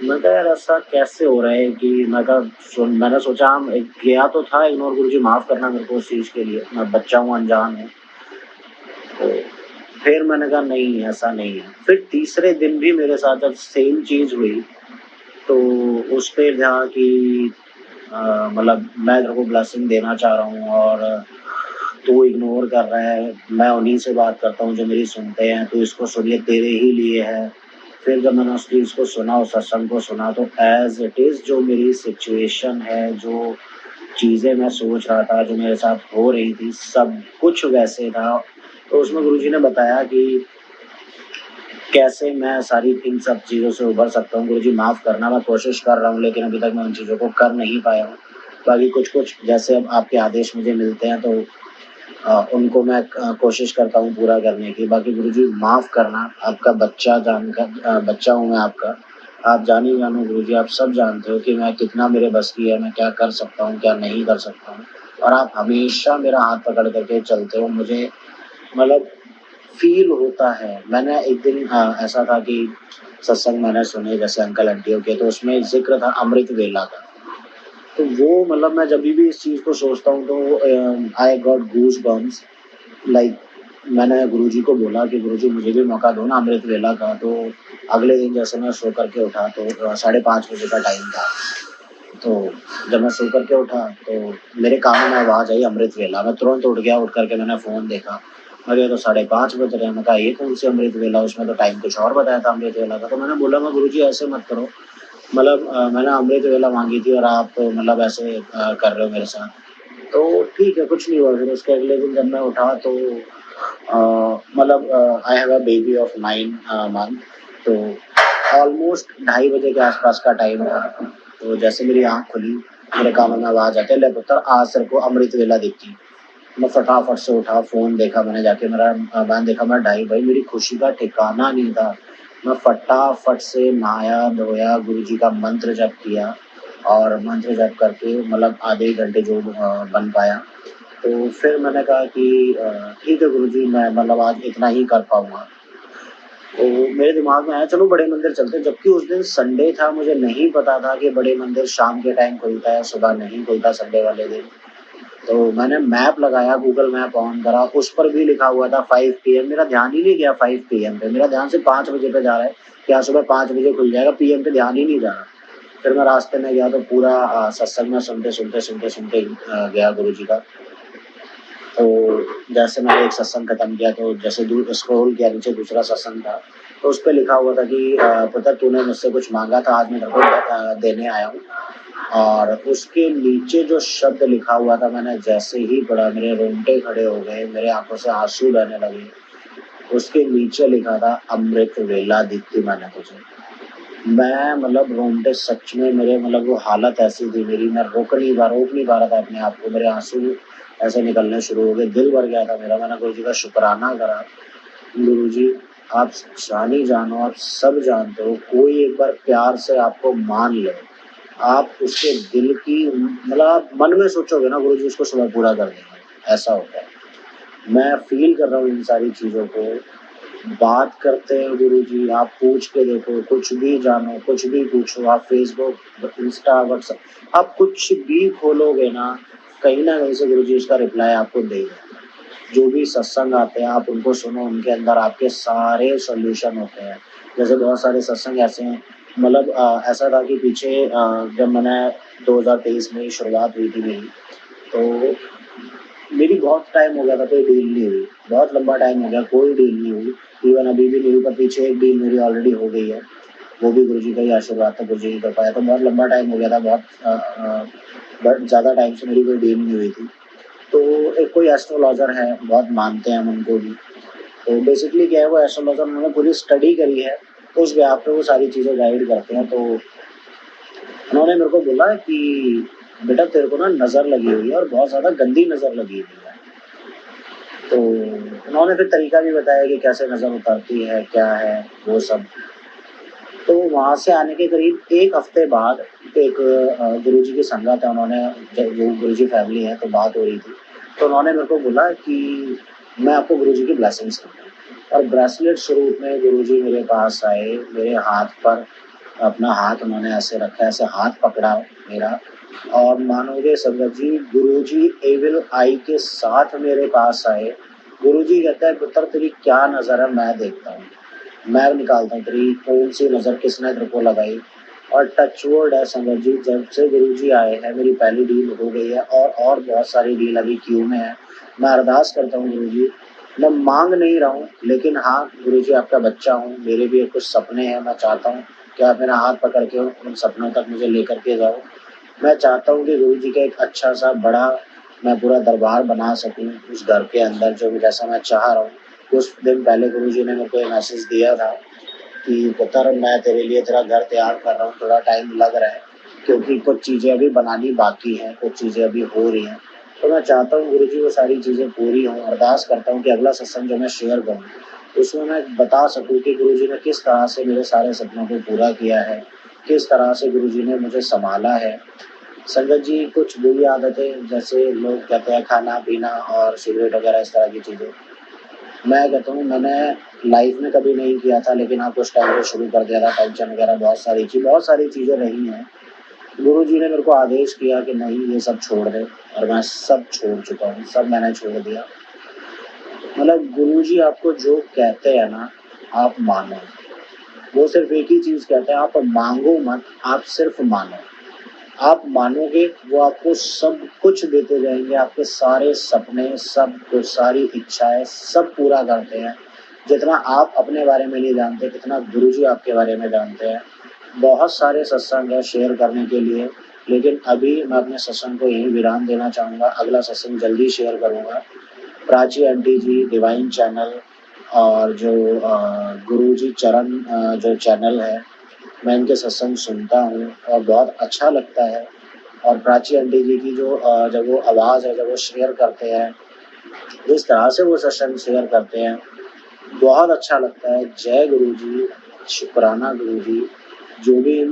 मैं कहा यार ऐसा कैसे हो रहा है कि मैंने सोचा हम किया तो था इग्नोर, गुरुजी माफ़ करना मेरे को उस चीज़ के लिए, मैं बच्चा हूँ, अनजान हूँ। तो फिर मैंने कहा नहीं, ऐसा नहीं है। फिर तीसरे दिन भी मेरे साथ जब सेम चीज़ हुई, तो उस पे था कि मतलब मैं तेरे को ब्लेसिंग देना चाह रहा हूँ और तू इग्नोर कर रहा है, मैं उन्हीं से बात करता हूँ जो मेरी सुनते हैं, तू इसको सुन, ये तेरे ही लिए है। फिर जब मैंने उस चीज़ को सुना, उस सत्संग को सुना, तो एज़ इट इज़ जो मेरी सिचुएशन है, जो चीज़ें मैं सोच रहा था, जो मेरे साथ हो रही थी, सब कुछ वैसे था। तो उसमें गुरुजी ने बताया कि कैसे मैं इन सब चीज़ों से उभर सकता हूँ। गुरुजी माफ़ करना, मैं कोशिश कर रहा हूँ, लेकिन अभी तक मैं उन चीज़ों को कर नहीं पाया हूँ। बाकी कुछ जैसे अब आपके आदेश मुझे मिलते हैं, तो उनको मैं कोशिश करता हूँ पूरा करने की। बाकी गुरुजी माफ़ करना, आपका बच्चा जानकर बच्चा हूँ मैं आपका। आप जान ही जानो गुरुजी, आप सब जानते हो कि मैं कितना मेरे बस की है, मैं क्या कर सकता हूँ, क्या नहीं कर सकता हूँ, और आप हमेशा मेरा हाथ पकड़ करके चलते हो। मुझे मतलब फ़ील होता है। मैंने एक दिन ऐसा था कि सत्संग मैंने सुने जैसे अंकल आंटियों के, तो उसमें ज़िक्र था अमृत वेला का। तो वो मतलब मैं जभी भी इस चीज़ को सोचता हूँ तो आई गॉट गूज़बम्प्स, लाइक मैंने गुरुजी को बोला कि गुरुजी मुझे भी मौका दो ना अमृत वेला का। तो अगले दिन जैसे मैं सो करके उठा, तो 5:30 बजे का टाइम था। तो जब मैं सो करके उठा तो मेरे कानों में आवाज़ आई अमृत वेला। मैं तुरंत उठ गया, उठ करके मैंने फ़ोन देखा, अरे तो 5:30 बज रहे हैं। मैं कहा ये कौन सी अमृत वेला, उसमें तो टाइम कुछ और बताया था अमृत वेला का। तो मैंने बोला मैं गुरुजी ऐसे मत करो, मतलब मैंने अमृत वेला मांगी थी और आप मतलब ऐसे कर रहे हो मेरे साथ। तो ठीक है, कुछ नहीं हुआ। फिर उसके अगले दिन जब मैं उठा तो मतलब I have a baby of 9 month. तो ऑलमोस्ट 2:30 बजे के आसपास का टाइम था। तो जैसे मेरी आँख खुली, मेरे कानों में आवाज़ आती है, ले पुत्र आज तेरे को अमृत वेला दिखी। मैं फटाफट से उठा, फ़ोन देखा मैंने जाके, मैंने देखा मैं 2:30 भाई मेरी खुशी का ठिकाना नहीं था। मैं फटाफट से नहाया, धोया, गुरुजी का मंत्र जप किया और मंत्र जप करके मतलब आधे घंटे जो बन पाया। तो फिर मैंने कहा कि ठीक है गुरुजी, मैं मतलब आज इतना ही कर पाऊँगा। तो मेरे दिमाग में आया चलो बड़े मंदिर चलते हैं, जबकि उस दिन संडे था, मुझे नहीं पता था कि बड़े मंदिर शाम के टाइम खुलता है, सुबह नहीं खुलता संडे वाले दिन। तो मैंने मैप लगाया, गूगल मैप ऑन करा, उस पर भी लिखा हुआ था 5 पीएम। मेरा ध्यान ही नहीं गया 5 पीएम पे, मेरा ध्यान सिर्फ 5 बजे पे जा रहा है कि आज सुबह 5 बजे खुल जाएगा, पीएम पे ध्यान ही नहीं जा रहा। फिर मैं रास्ते में गया तो पूरा सत्संग में सुनते गया गुरुजी का। तो जैसे मैंने एक सत्संग खत्म किया तो जैसे स्क्रॉल किया नीचे दूसरा सत्संग था, तो उस पे लिखा हुआ था कि पुत्र तूने मुझसे कुछ मांगा था, आज मैं तेरे को देने आया हूँ। और उसके नीचे जो शब्द लिखा हुआ था मैंने जैसे ही पढ़ा मेरे रोंगटे खड़े हो गए, मेरे आंखों से आंसू बहने लगे। उसके नीचे लिखा था अमृत वेला दीप्ति मैंने तुझे। मैं मतलब रोंगटे सच में मेरे मतलब वो हालत ऐसी थी मेरी, मैं रोक नहीं पा रहा था अपने आप को, मेरे आंसू ऐसे निकलने शुरू हो गए, दिल भर गया था मेरा। मैंने गुरुजी का शुक्राना करा, गुरुजी आप जानी जानो, आप सब जानते हो, कोई एक बार प्यार से आपको मान ले, आप उसके दिल की मतलब आप मन में सोचोगे ना गुरुजी उसको सुबह पूरा कर देंगे, ऐसा होता है। मैं फील कर रहा हूँ इन सारी चीज़ों को। बात करते हैं गुरुजी, आप पूछ के देखो, कुछ भी जानो, कुछ भी पूछो, आप फेसबुक, इंस्टा, व्हाट्सएप, आप कुछ भी खोलोगे ना, कहीं ना कहीं से गुरुजी उसका रिप्लाई आपको देगा। जो भी सत्संग आते हैं आप उनको सुनो, उनके अंदर आपके सारे सॉल्यूशन होते हैं। जैसे बहुत सारे सत्संग ऐसे हैं, मतलब ऐसा था कि पीछे जब मैंने 2023 में ही शुरुआत हुई थी मेरी, तो मेरी बहुत टाइम हो गया था कोई डील नहीं हुई, बहुत लंबा टाइम हो गया कोई डील नहीं हुई, इवन अभी भी नहीं हुई, पर पीछे एक डील मेरी ऑलरेडी हो गई है, वो भी गुरुजी का ही आशीर्वाद था, गुरुजी ही कर पाया। तो बहुत लंबा टाइम हो गया था, बहुत ज़्यादा टाइम से मेरी कोई डील नहीं हुई थी। तो एक कोई एस्ट्रोलॉजर है, बहुत मानते हैं हम उनको भी। तो बेसिकली क्या है, वो एस्ट्रोलॉजर उन्होंने पूरी स्टडी करी है, उस बेस पे वो सारी चीज़ें गाइड करते हैं। तो उन्होंने मेरे को बोला कि बेटा तेरे को ना नज़र लगी हुई है और बहुत ज़्यादा गंदी नज़र लगी हुई है। तो उन्होंने फिर तरीका भी बताया कि कैसे नज़र उतरती है, क्या है वो सब। तो वहाँ से आने के करीब 1 हफ्ते बाद एक गुरुजी की संगत है, उन्होंने जो गुरुजी फैमिली है, तो बात हो रही थी। तो उन्होंने मेरे को बोला कि मैं आपको गुरुजी की ब्लेसिंग्स दूँ, और ब्रेसलेट स्वरूप में गुरुजी मेरे पास आए, मेरे हाथ पर अपना हाथ उन्होंने ऐसे रखा, ऐसे हाथ पकड़ा मेरा, और मानोगे संगत जी, गुरुजी एविल आई के साथ मेरे पास आए। गुरुजी कहता है पुत्र तेरी क्या नज़र है मैं देखता हूँ, मैं निकालता हूँ तेरी कौन सी नज़र किसने तेरे को लगाई। और टच वुड है संगत जी, जब से गुरुजी आए हैं मेरी पहली डील हो गई है, और बहुत सारी डील अभी क्यू में है। मैं अरदास करता हूँ गुरुजी, मैं मांग नहीं रहा हूँ, लेकिन हाँ गुरुजी आपका बच्चा हूँ, मेरे भी कुछ सपने हैं, मैं चाहता हूँ कि आप मेरा हाथ पकड़ के उन सपनों तक मुझे लेकर के जाओ। मैं चाहता हूँ कि गुरुजी का एक अच्छा सा बड़ा मैं पूरा दरबार बना सकूँ उस घर के अंदर, जो जैसा मैं चाह रहा हूँ। कुछ दिन पहले गुरुजी ने मेरे को मैसेज दिया था कि पुत्र मैं तेरे लिए तेरा घर तैयार कर रहा हूँ, थोड़ा टाइम लग रहा है क्योंकि कुछ चीज़ें अभी बनानी बाकी हैं, कुछ चीज़ें अभी हो रही हैं। तो मैं चाहता हूँ गुरुजी वो सारी चीज़ें पूरी हों। अरदास करता हूँ कि अगला सत्संग जो मैं शेयर करूँ उसमें मैं बता सकूँ कि गुरुजी ने किस तरह से मेरे सारे सपनों को पूरा किया है, किस तरह से गुरुजी ने मुझे संभाला है। संगत जी कुछ बुरी आदतें जैसे लोग कहते हैं खाना पीना और सिगरेट वगैरह इस तरह की चीज़ें, मैं कहता हूँ मैंने लाइफ में कभी नहीं किया था, लेकिन हाँ कुछ टाइम पे शुरू कर दिया था। टेंशन वगैरह बहुत सारी चीज़ें रही हैं। गुरुजी ने मेरे को आदेश किया कि नहीं ये सब छोड़ दे, और मैं सब छोड़ चुका हूँ, सब मैंने छोड़ दिया। मतलब गुरुजी आपको जो कहते हैं ना आप मानो, वो सिर्फ एक ही चीज़ कहते हैं, आप मांगो मत, आप सिर्फ मानो। आप मानोगे वो आपको सब कुछ देते जाएंगे, आपके सारे सपने, सब कुछ, सारी इच्छाएं सब पूरा करते हैं। जितना आप अपने बारे में नहीं जानते कितना गुरुजी आपके बारे में जानते हैं। बहुत सारे सत्संग है शेयर करने के लिए, लेकिन अभी मैं अपने सत्संग को यहीं विराम देना चाहूँगा। अगला सत्संग जल्दी शेयर करूँगा। प्राची आंटी जी डिवाइन चैनल और जो गुरुजी चरण जो चैनल है, मैं इनके सत्संग सुनता हूँ और बहुत अच्छा लगता है। और प्राची आंटी जी की जो जब वो आवाज़ है, जब वो शेयर करते हैं, जिस तरह से वो सत्संग शेयर करते हैं, बहुत अच्छा लगता है। जय गुरुजी, शुक्राना गुरुजी। जो भी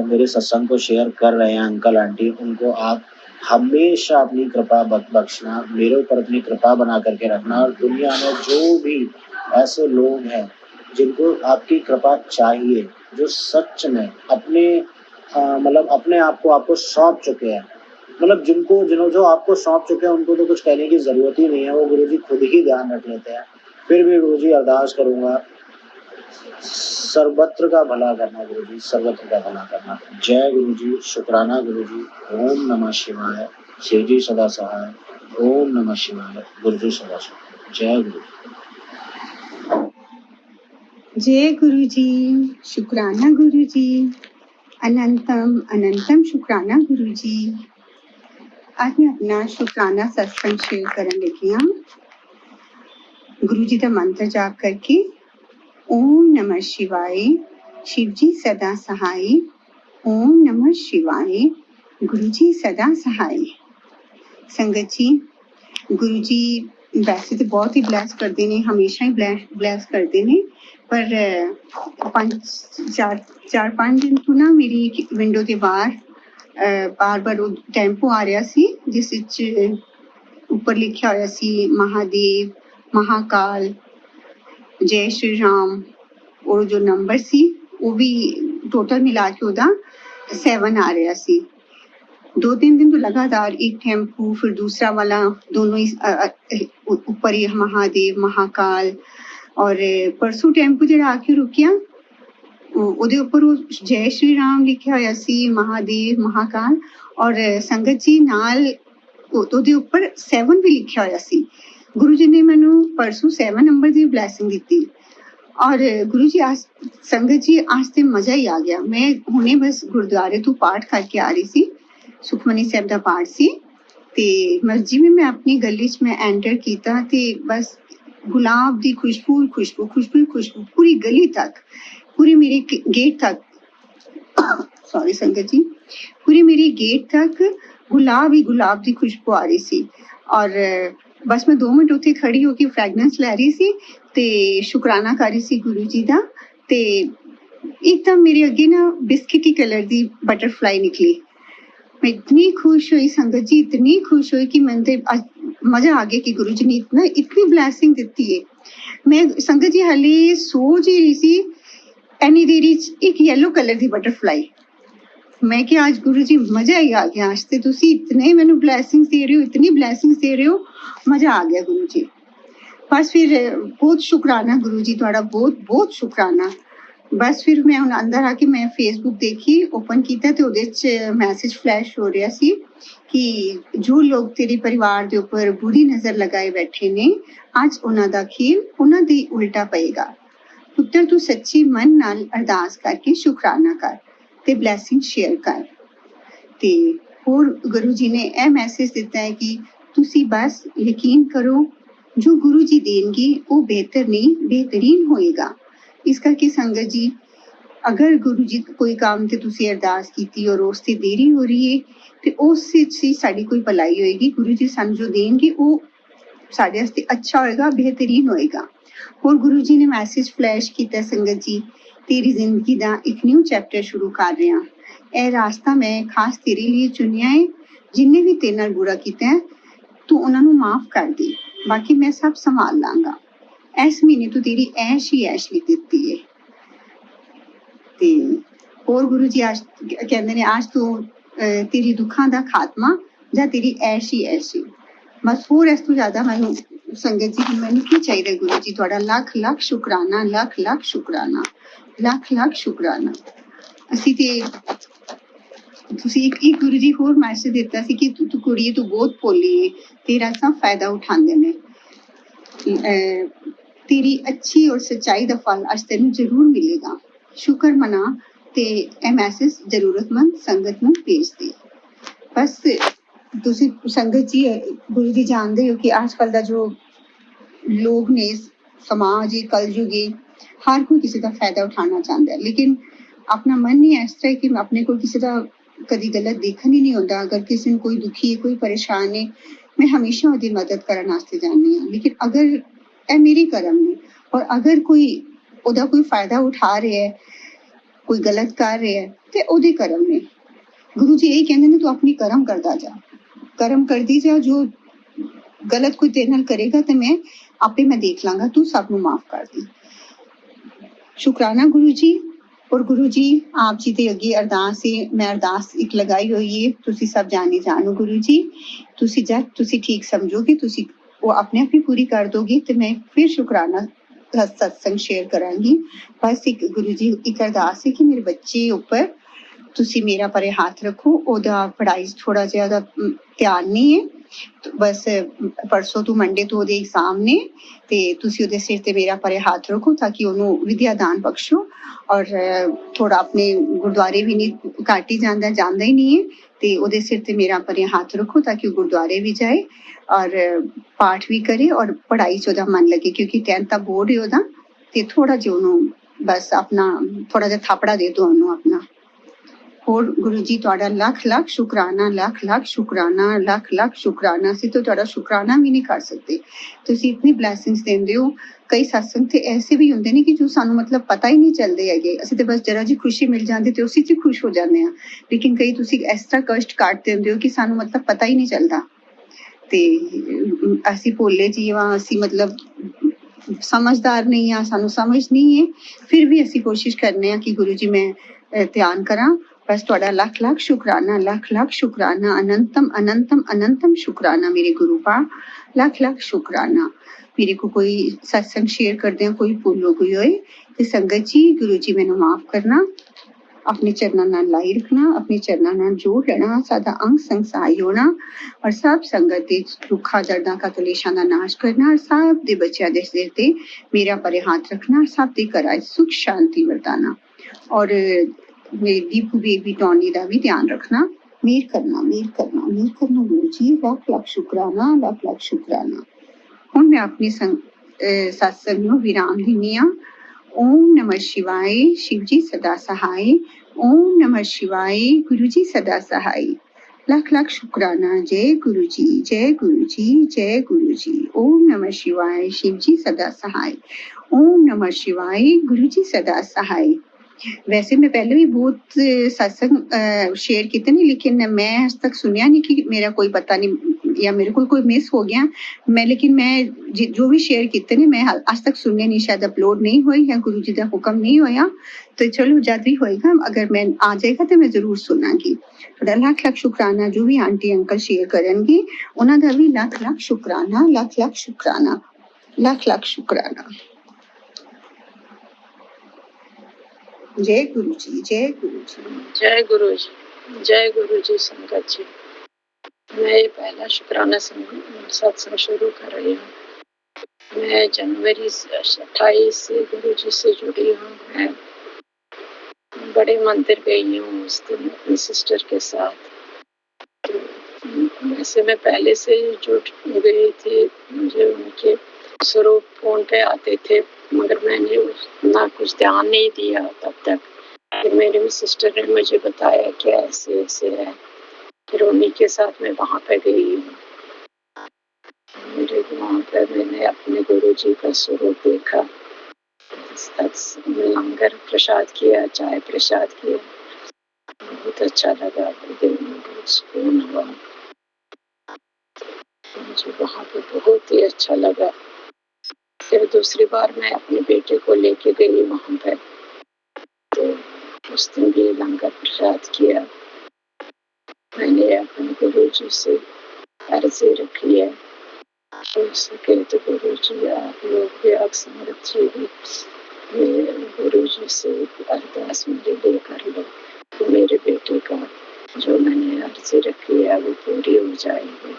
मेरे सत्संग को शेयर कर रहे हैं अंकल आंटी, उनको आप हमेशा अपनी कृपा बख्शना, मेरे ऊपर अपनी कृपा बना करके रखना। और दुनिया में जो भी ऐसे लोग हैं जिनको आपकी कृपा चाहिए, जो सच में अपने मतलब अपने आप को आपको सौंप चुके हैं, मतलब जो आपको सौंप चुके हैं, उनको तो कुछ कहने की जरूरत ही नहीं है, वो गुरुजी खुद ही ध्यान रख लेते हैं। फिर भी गुरुजी अरदास करूंगा, सर्वत्र का भला करना गुरुजी, सर्वत्र का भला करना। जय गुरुजी, शुक्राना गुरुजी। ओम नमः शिवाय। शिव जी सदा सहाय। ओम नमः शिवाय। गुरुजी सदा सहाय। जय गुरु। जय गुरुजी, शुक्राना गुरुजी, अनंतम अनंतम शुक्राना गुरुजी। आज मैं अपना शुक्राना सत्संग शेयर करन लगी हाँ। गुरुजी का मंत्र जाप करके ओम नमः शिवाय, शिव जी सदा सहाय। ओम नमः शिवाय, गुरुजी सदा सहाय। संगत जी, गुरुजी वैसे तो बहुत ही ब्लैस करते ने, हमेशा ही ब्लैस करते ने, पर 4-5 दिन तो ना मेरी विंडो के बाहर बार वो टैंपो आ रहा सी, जिस विच ऊपर लिखा होया सी महादेव, महाकाल, जय श्री राम, और जो नंबर सी वो भी टोटल मिला के ओदा 7 आ रहा सी। 2-3 दिन तो लगातार एक टेम्पू, फिर दूसरा वाला, दोनों ही ऊपर ही महादेव, महाकाल। और परसों टेम्पू जरा आके रुकिया, ਉਹਦੇ ਉੱਪਰ ਉਹ ਜੈ ਸ਼੍ਰੀ ਰਾਮ ਲਿਖਿਆ ਹੋਇਆ ਸੀ, ਮਹਾਦੇਵ, ਮਹਾਕਾਲ, ਔਰ ਸੰਗਤ ਜੀ ਨਾਲ ਉਹਦੇ ਉੱਪਰ 7 ਵੀ ਲਿਖਿਆ ਹੋਇਆ ਸੀ। ਗੁਰੂ ਜੀ ਨੇ ਮੈਨੂੰ ਪਰਸੋਂ 7 ਨੰਬਰ ਦੀ ਬਲੈਸਿੰਗ ਦਿੱਤੀ। ਔਰ ਗੁਰੂ ਜੀ आज संगत जी आज ਤੇ ਮਜ਼ਾ ਹੀ ਆ ਗਿਆ। ਮੈਂ ਹੁਣੇ ਬਸ ਗੁਰਦੁਆਰੇ ਤੋਂ ਪਾਠ ਕਰਕੇ ਆ ਰਹੀ ਸੀ, ਸੁਖਮਨੀ ਸਾਹਿਬ ਦਾ ਪਾਠ ਸੀ, ਤੇ ਮਸਜਿਦ ਵਿੱਚ ਮੈਂ ਆਪਣੀ ਗਲੀ 'ਚ ਮੈਂ ਐਂਟਰ ਕੀਤਾ ਤੇ ਬਸ ਗੁਲਾਬ ਦੀ ਖੁਸ਼ਬੂ ਪੂਰੀ ਗਲੀ ਤੱਕ, पूरी मेरी गेट तक सॉरी संगत जी, पूरी मेरी गेट तक गुलाब ही गुलाब की खुशबू आ रही सी। और बस मैं 2 मिनट उत्थे खड़ी होके फ्रैगनेंस लै रही सी ते शुकराना कर रही सी गुरु जी दा। ते एकदम मेरे अगे ना बिस्किटी कलर दी बटरफ्लाई निकली। मैं इतनी खुश हुई संगत जी, इतनी खुश हुई कि मैंने ते मजा आ गया कि गुरु जी ने इतनी ब्लैसिंग दी है। मैं संगत जी हाले सोच ही रही सी, एनी देरी एक येलो कलर की बटरफ्लाई। मैं कि आज गुरु जी मजा ही आ गया, आज तो तुसी इतने मैनू ब्लैसिंग दे रहे हो, इतनी ब्लैसिंग दे रहे हो, मजा आ गया गुरु जी। बस फिर बहुत शुक्राना गुरु जी तुहाड़ा, बहुत बहुत शुक्राना। बस फिर मैं हुण अंदर आके मैं फेसबुक देखी, ओपन किया तो उहदे च मैसेज फ्लैश हो रहा सी कि जो लोग तेरे परिवार के उपर बुरी नज़र लगाए बैठे ने, अज उन्हां दा खेल उन्हां दे उल्टा पएगा। पुत्तर तू सच्ची मन नाल अरदास करके शुकराना कर ते ब्लैसिंग शेयर कर। ते होर गुरु जी ने यह मैसेज दिता है कि तुसी बस यकीन करो, जो गुरु जी देंगे वो बेहतर नहीं बेहतरीन होएगा। इस करके संगत जी, अगर गुरु जी कोई काम ते तुसी अरदास कीती और उस ते देरी हो रही है, ते उस च साडी कोई भलाई होएगी। गुरु जी सानू जो देंगे वो साडे वास्ते अच्छा होएगा, बेहतरीन होएगा। और गुरु जी ने मैसेज फ्लैश किया, संगत जी तेरी जिंदगी का एक न्यू चैप्टर शुरू कर रहे हैं, यह रास्ता मैं खास तेरे लिए चुनिया है। जिन्हें भी तेरे नाल बुरा किया है तू उन्होंने माफ कर दे, बाकी मैं सब संभाल लांगा। इस महीने तो तेरी ऐश ही ऐश लिख दी है। ते और गुरु जी आज कहते ने, आज तो तेरी दुखों का खात्मा या तेरी ऐश ही ऐश है। बस होर इस तो ज्यादा मैनू संगत जी मैनू की चाहिए गुरु जी, तुहाड़ा लख लख शुकराना, लख लख शुकराना, लख लख शुकराना। असी ते तुसी एक गुरु जी होर मैसेज दिता सी कि तू कुड़िए तू बहुत भोली है, तेरा सब फायदा उठांदे ने, तेरी अच्छी और सच्चाई दा फल अज तेनू जरूर मिलेगा। शुक्र मना ते ए मैसेज जरूरतमंद संगत नू भेज दे। बस ਤੁਸੀਂ ਸੰਗਤ ਜੀ ਗੁਰੂ ਜੀ ਜਾਣਦੇ ਹੋ ਕਿ ਅੱਜ ਕੱਲ ਦਾ ਜੋ ਲੋਕ ਨੇ ਸਮਾਜ ਹੀ ਕਲਯੁਗ ਹੈ ਹਰ ਕੋਈ ਕਿਸੇ ਦਾ ਫਾਇਦਾ ਉਠਾਉਣਾ ਚਾਹੁੰਦਾ ਹੈ ਲੇਕਿਨ ਆਪਣਾ ਮਨ ਨਹੀਂ ਇਸ ਤਰ੍ਹਾਂ ਕਿ ਆਪਣੇ ਕੋਲ ਕਿਸੇ ਦਾ ਕਦੀ ਗਲਤ ਦੇਖਣ ਹੀ ਨਹੀਂ ਹੁੰਦਾ ਅਗਰ ਕਿਸੇ ਨੂੰ ਕੋਈ ਦੁਖੀ ਹੈ ਕੋਈ ਪਰੇਸ਼ਾਨ ਹੈ ਮੈਂ ਹਮੇਸ਼ਾ ਉਹਦੀ ਮਦਦ ਕਰਨ ਵਾਸਤੇ ਜਾਂਦੀ ਹਾਂ ਲੇਕਿਨ ਅਗਰ ਇਹ ਮੇਰੀ ਕਰਮ ਨੇ ਔਰ ਅਗਰ ਕੋਈ ਉਹਦਾ ਕੋਈ ਫਾਇਦਾ ਉਠਾ ਰਿਹਾ ਹੈ ਕੋਈ ਗਲਤ ਕਰ ਰਿਹਾ ਹੈ ਤੇ ਉਹਦੇ ਕਰਮ ਨੇ ਗੁਰੂ ਜੀ ਇਹ ਕਹਿੰਦੇ ਨੇ ਤੂੰ ਆਪਣੀ ਕਰਮ ਕਰਦਾ ਜਾ ਕਰਮ ਕਰਦੀ ਜਾ ਜੋ ਗਲਤ ਕੋਈ ਤੇਰੇ ਨਾਲ ਕਰੇਗਾ ਤੇ ਮੈਂ ਆਪੇ ਮੈਂ ਦੇਖ ਲਾਂਗਾ ਤੂੰ ਸਭ ਨੂੰ ਮਾਫ ਕਰ ਦੇ ਸ਼ੁਕਰਾਨਾ ਗੁਰੂ ਜੀ ਔਰ ਗੁਰੂ ਜੀ ਆਪ ਜੀ ਦੇ ਅੱਗੇ ਅਰਦਾਸ ਹੈ ਮੈਂ ਅਰਦਾਸ ਇੱਕ ਲਗਾਈ ਹੋਈ ਹੈ ਤੁਸੀਂ ਸਭ ਜਾਣੋ ਗੁਰੂ ਜੀ ਤੁਸੀਂ ਜਦ ਤੁਸੀਂ ਠੀਕ ਸਮਝੋਗੇ ਤੁਸੀਂ ਉਹ ਆਪਣੇ ਆਪ ਹੀ ਪੂਰੀ ਕਰ ਦੋਗੇ ਤੇ ਮੈਂ ਫਿਰ ਸ਼ੁਕਰਾਨਾ ਸਤਸੰਗ ਸ਼ੇਅਰ ਕਰਾਂਗੀ ਬਸ ਇੱਕ ਗੁਰੂ ਜੀ ਇੱਕ ਅਰਦਾਸ ਹੈ ਕਿ ਮੇਰੇ ਬੱਚੇ ਉੱਪਰ ਤੁਸੀਂ ਮੇਰਾ ਪਰੇ ਹੱਥ ਰੱਖੋ ਉਹਦਾ ਪੜ੍ਹਾਈ 'ਚ ਥੋੜਾ ਜਿਹਾ ਉਹਦਾ ਧਿਆਨ ਨਹੀਂ ਹੈ ਬਸ ਪਰਸੋਂ ਤੋਂ ਮੰਡੇ ਤੋਂ ਉਹਦੇ ਐਗਜ਼ਾਮ ਨੇ ਤੇ ਤੁਸੀਂ ਉਹਦੇ ਸਿਰ ਤੇ ਮੇਰਾ ਪਰੇ ਹੱਥ ਰੱਖੋ ਤਾਂ ਕਿ ਉਹਨੂੰ ਵਿਦਿਆ ਦਾਨ ਬਖਸ਼ੋ ਔਰ ਥੋੜਾ ਆਪਣੇ ਗੁਰਦੁਆਰੇ ਵੀ ਨਹੀਂ ਘੱਟ ਹੀ ਜਾਂਦਾ ਹੀ ਨਹੀਂ ਹੈ ਤੇ ਉਹਦੇ ਸਿਰ ਤੇ ਮੇਰਾ ਪਰੇ ਹੱਥ ਰੱਖੋ ਤਾਂ ਕਿ ਉਹ ਗੁਰਦੁਆਰੇ ਵੀ ਜਾਏ ਔਰ ਪਾਠ ਵੀ ਕਰੇ ਔਰ ਪੜ੍ਹਾਈ 'ਚ ਉਹਦਾ ਮਨ ਲੱਗੇ ਕਿਉਂਕਿ 10th ਦਾ ਬੋਰਡ ਹੈ ਉਹਦਾ ਤੇ ਥੋੜਾ ਜਿਹਾ ਉਹਨੂੰ ਬਸ ਆਪਣਾ ਥੋੜਾ ਜਿਹਾ ਥਾਪੜਾ ਦੇ ਦਿਓ ਉਹਨੂੰ ਆਪਣਾ ਹੋਰ ਗੁਰੂ ਜੀ ਤੁਹਾਡਾ ਲੱਖ ਸ਼ੁਕਰਾਨਾ ਲੱਖ ਸ਼ੁਕਰਾਨਾ ਲੱਖ ਸ਼ੁਕਰਾਨਾ ਅਸੀਂ ਤਾਂ ਤੁਹਾਡਾ ਸ਼ੁਕਰਾਨਾ ਵੀ ਨਹੀਂ ਕਰ ਸਕਦੇ ਤੁਸੀਂ ਇਤਨੀ ਬਲੇਸਿੰਗਸ ਦਿੰਦੇ ਹੋ ਕਈ ਸਤਸੰਗ ਤੇ ਐਸੇ ਵੀ ਹੁੰਦੇ ਨੇ ਕਿ ਜੋ ਸਾਨੂੰ ਮਤਲਬ ਪਤਾ ਹੀ ਨਹੀਂ ਚੱਲਦੇ ਹੈਗੇ ਅਸੀਂ ਤੇ ਬਸ ਜਰਾ ਜੀ ਖੁਸ਼ੀ ਮਿਲ ਜਾਂਦੀ ਤੇ ਉਸੇ 'ਚ ਖੁਸ਼ ਹੋ ਜਾਂਦੇ ਹਾਂ ਲੇਕਿਨ ਕਈ ਤੁਸੀਂ ਇਸ ਤਰ੍ਹਾਂ ਕਸ਼ਟ ਕੱਟ ਦਿੰਦੇ ਹੋ ਕਿ ਸਾਨੂੰ ਮਤਲਬ ਪਤਾ ਹੀ ਨਹੀਂ ਚੱਲਦਾ ਤੇ ਅਸੀਂ ਭੋਲੇ ਜੀਵਾਂ ਅਸੀਂ ਮਤਲਬ ਸਮਝਦਾਰ ਨਹੀਂ ਆ ਸਾਨੂੰ ਸਮਝ ਨਹੀਂ ਹੈ ਫਿਰ ਵੀ ਅਸੀਂ ਕੋਸ਼ਿਸ਼ ਕਰਨੇ ਆ ਕਿ ਗੁਰੂ ਜੀ ਮੈਂ ਧਿਆਨ ਕਰਾਂ बस थोड़ा लाख शुक्राना लाख शुक्राना अनंतम शुक्राना मेरे गुरु पा लाख शुक्राना मेरे को कोई सत्संग शेयर कर दें कोई भूल हो गई होए तो संगत जी गुरु जी मैंने माफ करना अपने चरणों नाल लाई रखना अपने चरणों नाल जोड़ लेना सादा अंग संग सहाय होना और सब संगत दे दुखा दर्दां का कलेशां दा नाश करना और सब दे बच्चों दे सिर ते मेरा परे हाथ रखना सब दे घरां सुख शांति वरदाना और दीपू बेबी टॉनी का भी ध्यान रखना मेर करना गुरु जी लाख शुक्राना लाख शुक्राना हुण मैं अपनी सत्संग नूं विराम दिन्नी आं ओम नमः शिवाय शिव जी सदा सहाय ओम नमः शिवाय गुरु जी सदा सहाय लाख शुक्राना जय गुरु जी जय गुरु जी जय गुरु जी ओम नमः शिवाय शिव जी सदा सहाय ओम नमः शिवाय गुरु जी सदा सहाय वैसे मैं पहले भी बहुत सत्संग शेयर किए नहीं लेकिन मैं आज तक सुनिया नहीं कि मेरा कोई पता नहीं या मेरे को कोई मिस हो गया मैं लेकिन मैं जो भी शेयर किए ने मैं आज तक सुनने नहीं शायद अपलोड नहीं हुई या गुरु जी का हुक्म नहीं होया तो चलो जब भी होएगा अगर मैं आ जाएगा तो मैं जरूर सुनांगी थोड़ा लाख शुक्राना जो भी आंटी अंकल शेयर करेंगे उन्होंने भी लाख शुक्राना लाख शुक्राना लाख शुक्राना जय गुरु जी जय गुरु जी जय गुरु जी जय गुरु जी संगत जी मैं ये पहला शुक्राना सत्संग शुरू कर रही हूँ मैं जनवरी 28 से गुरु जी से जुड़ी हूँ मैं बड़े मंदिर गई हूँ उस दिन अपनी सिस्टर के साथ तो वैसे मैं पहले से जुड़ गई थी मुझे उनके स्वरूप फोन पे आते थे मगर मैंने ना कुछ ध्यान नहीं दिया तब तक फिर मेरी सिस्टर ने मुझे बताया कि ऐसे ऐसे है फिर उन्हीं के साथ मैं वहाँ पे गई हूँ मेरे वहाँ पे मैंने अपने गुरु जी का स्वरूप देखा लंगर प्रसाद किया चाय प्रसाद किया बहुत अच्छा लगा दिल में बहुत सुकून हुआ मुझे वहाँ पे बहुत ही अच्छा लगा फिर दूसरी बार मैं अपने बेटे को लेके गई वहाँ पे तो उस दिन भी लंगर प्रसाद किया मैंने अपने गुरु जी से अर्जी रखी है हो सके तो गुरु जी आप लोग भी आप संगत जी भी गुरु जी से अरदास मेरे लिए कर लो तो मेरे बेटे का जो मैंने अर्जी रखी है वो पूरी हो जाएगी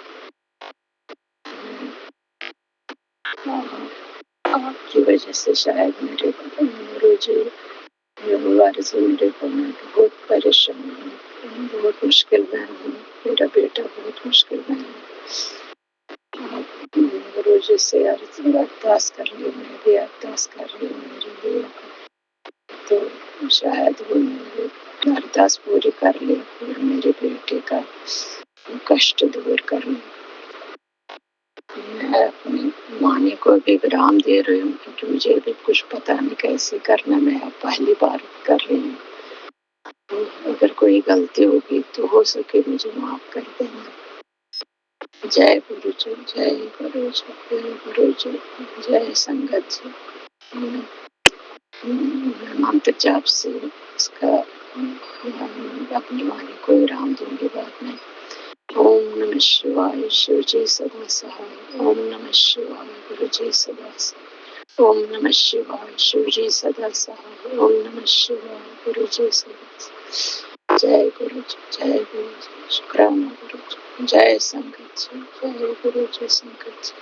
आपकी वजह से शायद मेरे गुरु जी रविवार से मेरे को मैं बहुत परेशान हूँ, बहुत मुश्किल में हूँ। मेरा बेटा बहुत मुश्किल में है। आप गुरु जी से अरदास कर रही हूँ, मैं भी अरदास कर रही हूँ मेरे लिए, तो शायद वो मेरी अरदास पूरी कर ले और मेरे बेटे का कष्ट दूर कर ले। मैं अपनी वाणी को भी विराम दे रही हूँ, क्योंकि मुझे भी कुछ पता नहीं कैसे करना। मैं अब पहली बार कर रही हूँ, तो अगर कोई गलती होगी तो हो सके मुझे माफ कर देना। जय गुरु जी, जय गुरु जी, जय गुरु जी, जय संगत जी। मैं मंत्र जाप से इसका अपनी वाणी को विराम दूंगी बाद में। ओम नमः शिवाय, शिव जी सदा सहाय। ओम नमः शिवाय, गुरु जी सदा सहाय। ओम नमः शिवाय, शिव जी सदा सहाय। ओम नमः शिवाय, गुरु जी सदा सहाय। जय गुरु जी, जय गुरु जी, शुक्राना गुरु जी, जय संगत जी, जय गुरु जी संगत जी।